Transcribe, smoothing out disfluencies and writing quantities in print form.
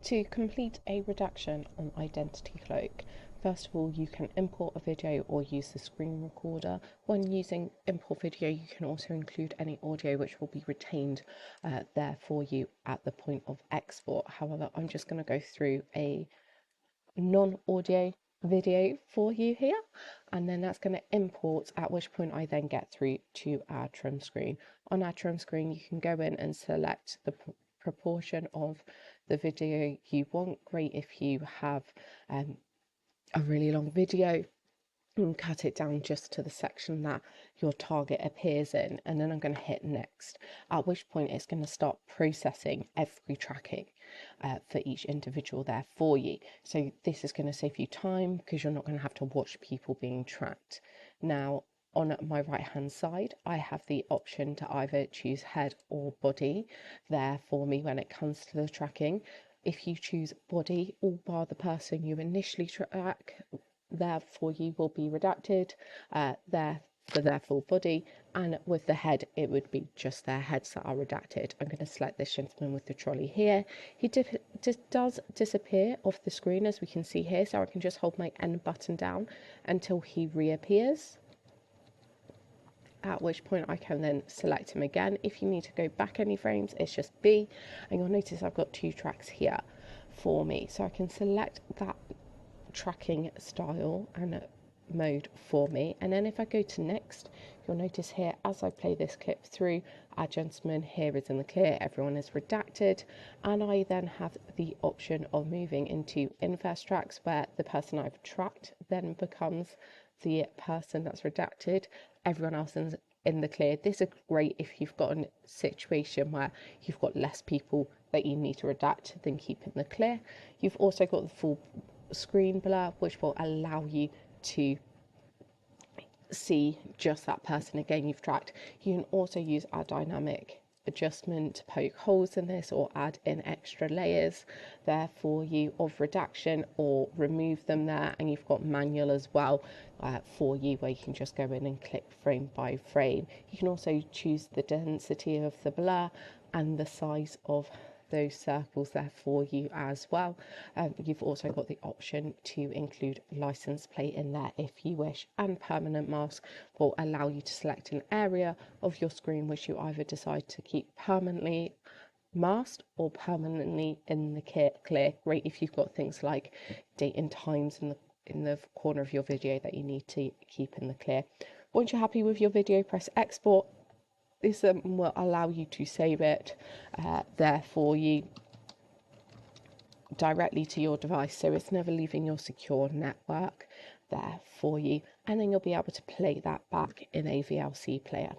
To complete a redaction on Identity Cloak, first of all, you can import a video or use the screen recorder. When using import video, you can also include any audio which will be retained there for you at the point of export. However, I'm just going to go through a non-audio video for you here, and then that's going to import, at which point I then get through to our trim screen. On our trim screen, you can go in and select the proportion of the video you want. Great if you have a really long video, and cut it down just to the section that your target appears in, and then I'm going to hit next, at which point it's going to start processing every tracking for each individual there for you. So this is going to save you time because you're not going to have to watch people being tracked. Now on my right hand side, I have the option to either choose head or body there for me when it comes to the tracking. If you choose body, all bar the person you initially track there for you will be redacted there for their full body, and with the head it would be just their heads that are redacted. I'm going to select this gentleman with the trolley here. He does disappear off the screen, as we can see here, so I can just hold my N button down until he reappears, at which point I can then select him again. If you need to go back any frames, it's just B, and you'll notice I've got two tracks here for me, so I can select that tracking style and mode for me, and then if I go to next, you'll notice here as I play this clip through, our gentleman here is in the clear, everyone is redacted, and I then have the option of moving into inverse tracks, where the person I've tracked then becomes the person that's redacted, everyone else is in the clear. This is great if you've got a situation where you've got less people that you need to redact than keep in the clear. You've also got the full screen blur, which will allow you to see just that person again you've tracked. You can also use our dynamic adjustment to poke holes in this or add in extra layers there for you of redaction, or remove them there, and you've got manual as well for you, where you can just go in and click frame by frame. You can also choose the density of the blur and the size of those circles there for you as well. You've also got the option to include license plate in there if you wish, and permanent mask will allow you to select an area of your screen which you either decide to keep permanently masked or permanently in the clear. Great if you've got things like date and times in the corner of your video that you need to keep in the clear. Once you're happy with your video, press export. This will allow you to save it there for you directly to your device, so it's never leaving your secure network there for you, and then you'll be able to play that back in a VLC player.